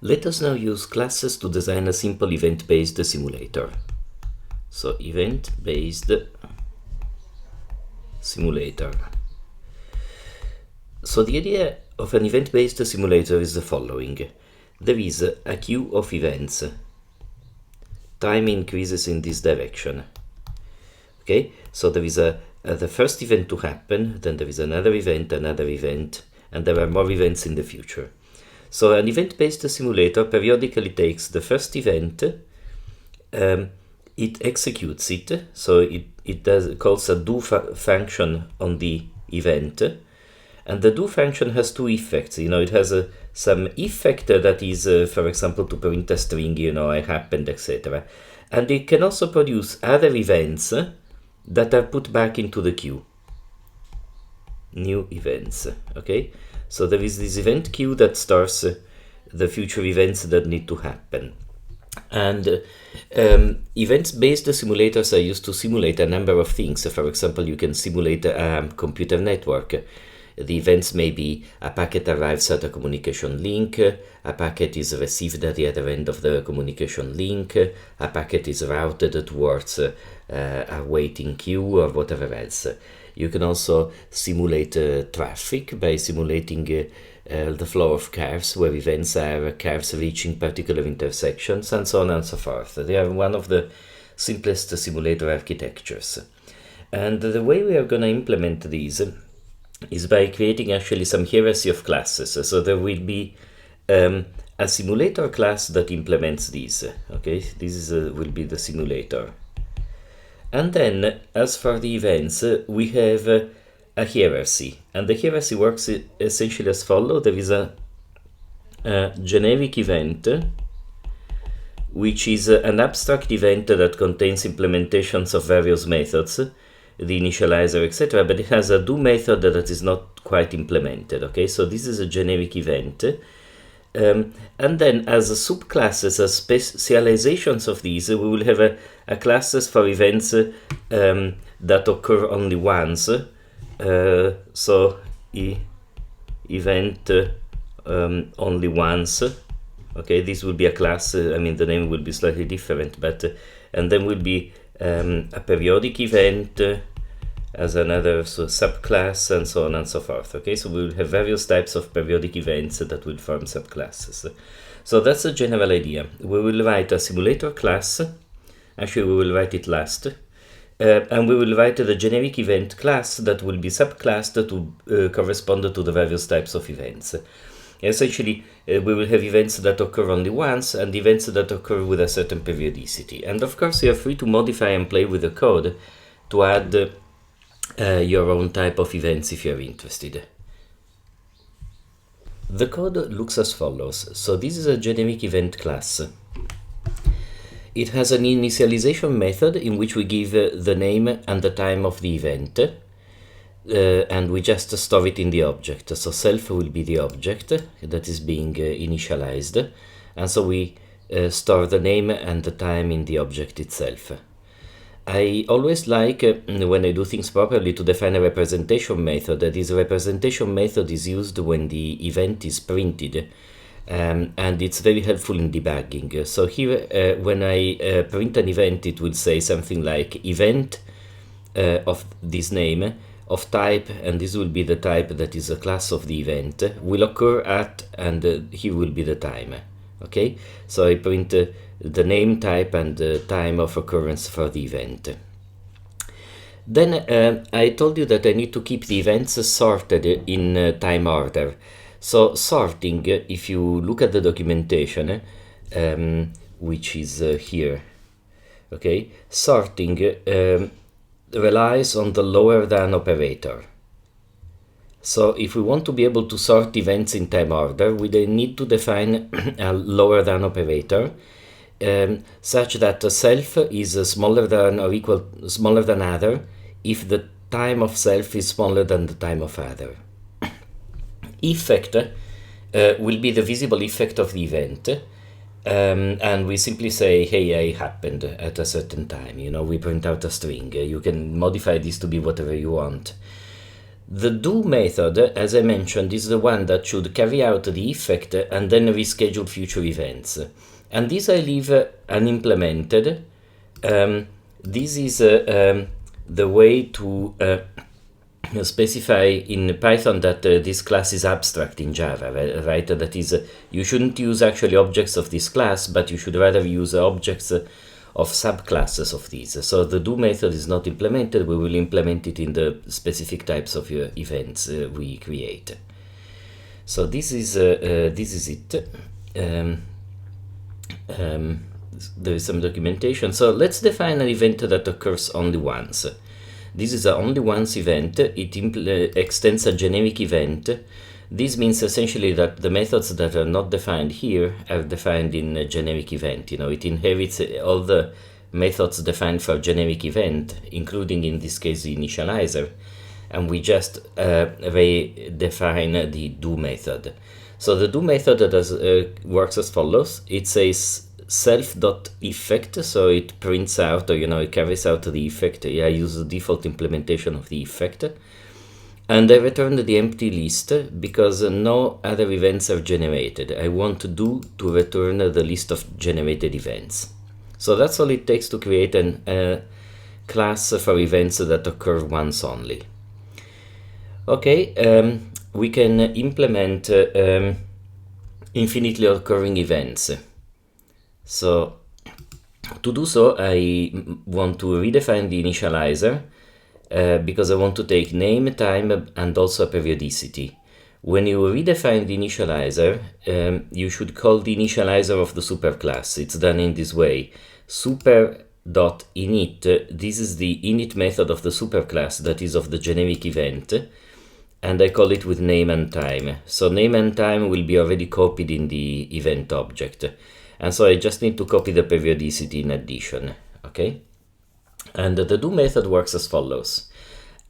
Let us now use classes to design a simple event-based simulator. So event-based simulator. So the idea of an event-based simulator is the following. There is a queue of events. Time increases in this direction. Okay, so there is the first event to happen, then there is another event, and there are more events in the future. So an event-based simulator periodically takes the first event, it executes it, so it calls a do function on the event, and the do function has two effects. It has some effect that is, for example, to print a string, I happened, etc. And it can also produce other events that are put back into the queue. New events, okay? So there is this event queue that stores the future events that need to happen. And events-based simulators are used to simulate a number of things. So for example, you can simulate a computer network. The events may be a packet arrives at a communication link, a packet is received at the other end of the communication link, a packet is routed towards a waiting queue or whatever else. You can also simulate traffic by simulating the flow of cars, where events are cars reaching particular intersections, and so on and so forth. They are one of the simplest simulator architectures. And the way we are going to implement these is by creating actually some hierarchy of classes. So there will be a simulator class that implements these. Okay, this will be the simulator. And then, as for the events, we have a hierarchy. And the hierarchy works essentially as follows. There is a generic event, which is an abstract event that contains implementations of various methods, the initializer, etc. But it has a do method that is not quite implemented. Okay, so this is a generic event. And then as subclasses, as specializations of these, we will have a classes for events that occur only once. So event only once. Okay, this will be a class. The name will be slightly different, but and then will be a periodic event as another subclass, and so on and so forth. Okay, so we will have various types of periodic events that will form subclasses. So that's the general idea. We will write a simulator class. Actually, we will write it last. And we will write the generic event class that will be subclassed to correspond to the various types of events. Essentially, we will have events that occur only once and events that occur with a certain periodicity. And of course, you are free to modify and play with the code to add your own type of events if you're interested. The code looks as follows. So this is a generic event class. It has an initialization method in which we give the name and the time of the event, and we just store it in the object. So self will be the object that is being initialized, and so we store the name and the time in the object itself. I always like, when I do things properly, to define a representation method. This representation method is used when the event is printed, and it's very helpful in debugging. So here, when I print an event, it will say something like event of this name, of type, and this will be the type that is a class of the event, will occur at, and here will be the time. Okay, so I print the name, type, and time of occurrence for the event. Then I told you that I need to keep the events sorted in time order. So sorting, if you look at the documentation, which is here, okay, sorting relies on the lower than operator. So if we want to be able to sort events in time order, we then need to define a lower than operator, such that self is smaller than or smaller than other if the time of self is smaller than the time of other. Effect will be the visible effect of the event, and we simply say, hey, I happened at a certain time. We print out a string. You can modify this to be whatever you want. The do method, as I mentioned, is the one that should carry out the effect and then reschedule future events. And this I leave unimplemented. This is the way to specify in Python that this class is abstract in Java, right? That is, you shouldn't use actually objects of this class, but you should rather use objects of subclasses of these. So the do method is not implemented. We will implement it in the specific types of events we create. So this is it. There is some documentation. So let's define an event that occurs only once. This is a only once event. It extends a generic event. This means essentially that the methods that are not defined here are defined in a generic event. It inherits all the methods defined for generic event, including in this case the initializer, and we just redefine the do method. So the do method works as follows. It says self.effect, so it prints out, or it carries out the effect. I use the default implementation of the effect, and I return the empty list because no other events are generated. I want to return the list of generated events. So that's all it takes to create a class for events that occur once only. Okay, we can implement infinitely occurring events. So to do so, I want to redefine the initializer because I want to take name, time, and also a periodicity. When you redefine the initializer, you should call the initializer of the superclass. It's done in this way. Super.init, this is the init method of the superclass that is of the generic event, and I call it with name and time. So name and time will be already copied in the event object. And so I just need to copy the periodicity in addition, okay? And the do method works as follows.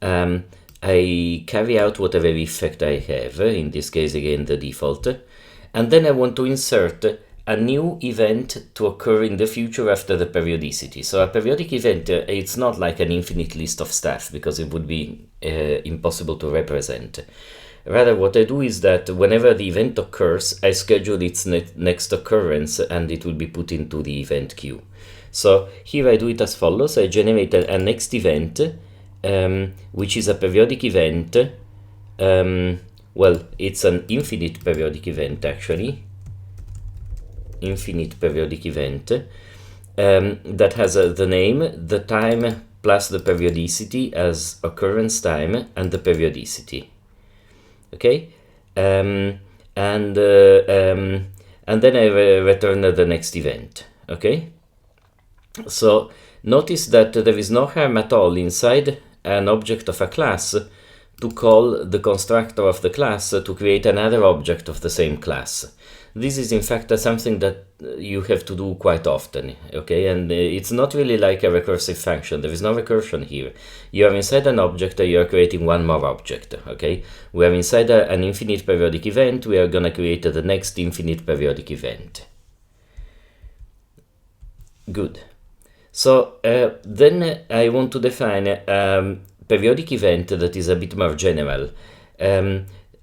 I carry out whatever effect I have, in this case again the default, and then I want to insert a new event to occur in the future after the periodicity. So a periodic event, it's not like an infinite list of stuff, because it would be impossible to represent. Rather, what I do is that whenever the event occurs, I schedule its next occurrence, and it will be put into the event queue. So here I do it as follows. I generate a next event, which is a periodic event. Well, it's an infinite periodic event, actually. Infinite periodic event that has the name, the time, plus the periodicity as occurrence time and the periodicity. Okay, and then I return the next event. Okay, so notice that there is no harm at all inside an object of a class to call the constructor of the class to create another object of the same class. This is in fact something that you have to do quite often, okay? And it's not really like a recursive function. There is no recursion here. You are inside an object, you are creating one more object, okay? We are inside an infinite periodic event, we are gonna create the next infinite periodic event. Good. So then I want to define a periodic event that is a bit more general.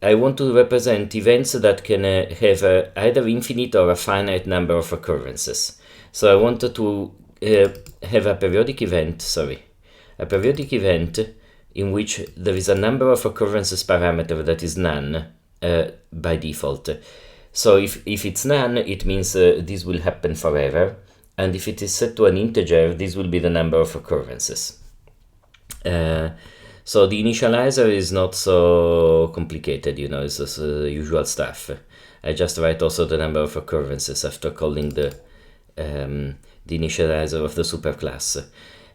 I want to represent events that can have either infinite or a finite number of occurrences. So I wanted to have a periodic event, in which there is a number of occurrences parameter that is none by default. So if it's none, it means this will happen forever. And if it is set to an integer, this will be the number of occurrences. So the initializer is not so complicated, it's just usual stuff. I just write also the number of occurrences after calling the initializer of the superclass.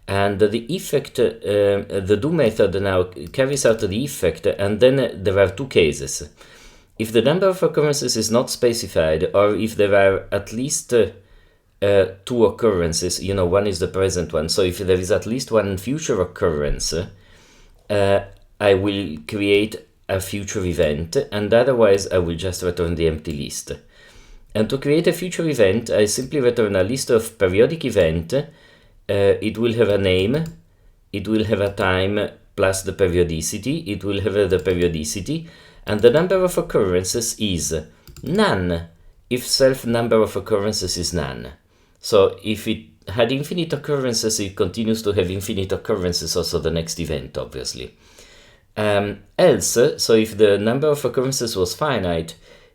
And the effect, the do method now carries out the effect, and then there are two cases. If the number of occurrences is not specified, or if there are at least two occurrences, one is the present one. So if there is at least one future occurrence, I will create a future event, and otherwise I will just return the empty list. And to create a future event, I simply return a list of periodic event. It will have a name, it will have a time, plus the periodicity, it will have the periodicity, and the number of occurrences is none if self number of occurrences is none. So if it had infinite occurrences, it continues to have infinite occurrences also the next event, obviously. Else, so if the number of occurrences was finite,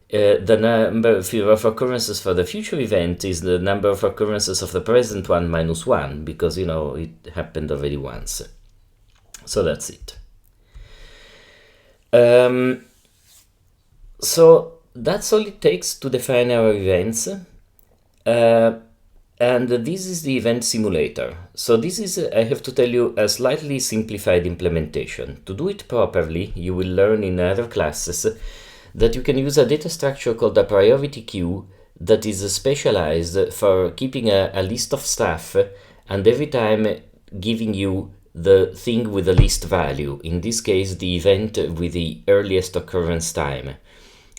the number of occurrences for the future event is the number of occurrences of the present one minus 1, because, you know, it happened already once. So that's it. So that's all it takes to define our events. And this is the event simulator. So this is, I have to tell you, a slightly simplified implementation. To do it properly, you will learn in other classes that you can use a data structure called a priority queue that is specialized for keeping a list of stuff and every time giving you the thing with the least value, in this case the event with the earliest occurrence time.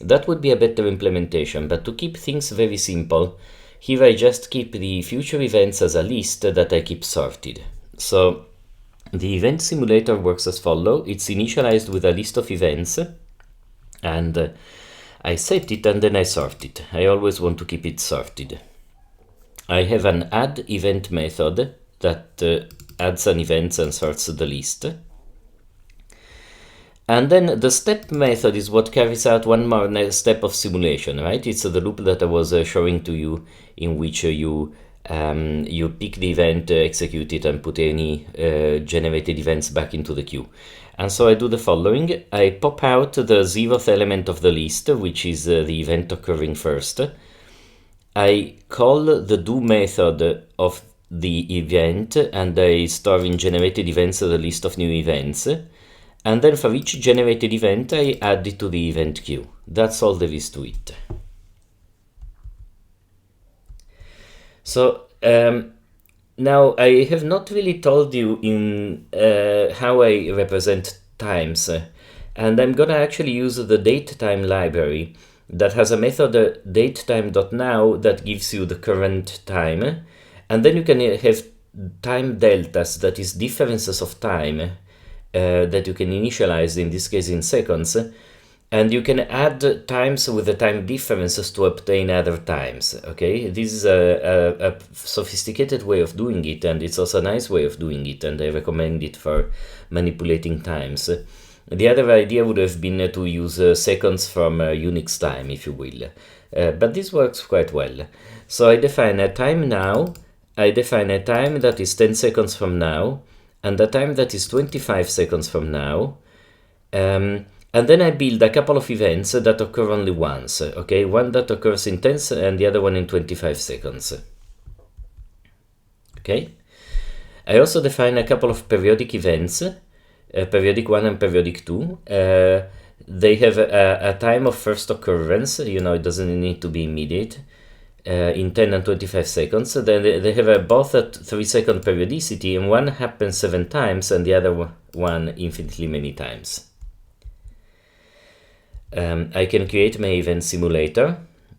That would be a better implementation, but to keep things very simple, here I just keep the future events as a list that I keep sorted. So the event simulator works as follows. It's initialized with a list of events, and I set it and then I sort it. I always want to keep it sorted. I have an add event method that adds an event and sorts the list. And then the step method is what carries out one more step of simulation, right? It's the loop that I was showing to you, in which you pick the event, execute it, and put any generated events back into the queue. And so I do the following. I pop out the 0th element of the list, which is the event occurring first. I call the do method of the event, and I store in generated events the list of new events. And then for each generated event, I add it to the event queue. That's all there is to it. So now I have not really told you in how I represent times, and I'm gonna actually use the datetime library that has a method datetime.now that gives you the current time, and then you can have time deltas, that is differences of time, that you can initialize, in this case in seconds, and you can add times with the time differences to obtain other times. Okay, this is a sophisticated way of doing it, and it's also a nice way of doing it, and I recommend it for manipulating times. The other idea would have been to use seconds from Unix time, if you will, but this works quite well. So I define a time now, I define a time that is 10 seconds from now, and a time that is 25 seconds from now, and then I build a couple of events that occur only once, okay? One that occurs in 10 and the other one in 25 seconds, okay? I also define a couple of periodic events, periodic 1 and periodic 2. They have a time of first occurrence, you know, it doesn't need to be immediate, in 10 and 25 seconds. Then they have both at 3-second periodicity, and one happens 7 times and the other one infinitely many times. I can create my event simulator.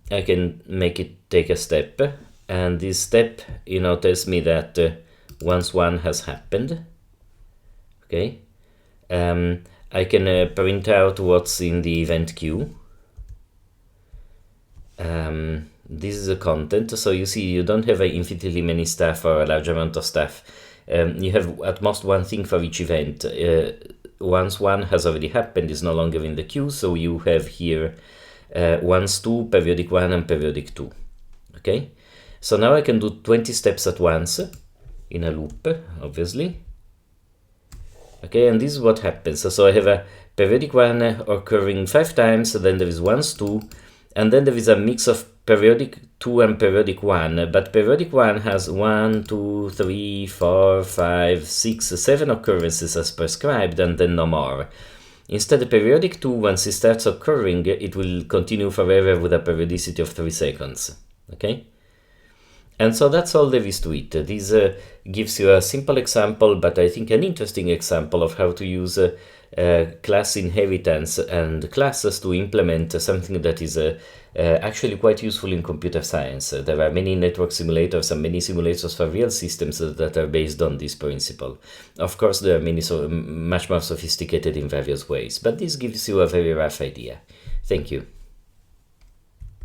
I can make it take a step, and this step, you know, tells me that once one has happened. Okay. I can print out what's in the event queue. This is the content, so you see you don't have infinitely many stuff or a large amount of stuff. You have at most one thing for each event. Once one has already happened, is no longer in the queue, so you have here once 2, periodic 1 and periodic 2. Okay, so now I can do 20 steps at once in a loop, obviously. Okay, and this is what happens. So I have a periodic 1 occurring 5 times, then there is once 2, and then there is a mix of periodic 2 and periodic 1, but periodic 1 has 1, 2, 3, 4, 5, 6, 7 occurrences as prescribed, and then no more. Instead, the periodic 2, once it starts occurring, it will continue forever with a periodicity of 3 seconds. Okay? And so that's all there is to it. This gives you a simple example, but I think an interesting example of how to use class inheritance and classes to implement something that is actually quite useful in computer science. There are many network simulators and many simulators for real systems that are based on this principle. Of course, there are many much more sophisticated in various ways, but this gives you a very rough idea. Thank you.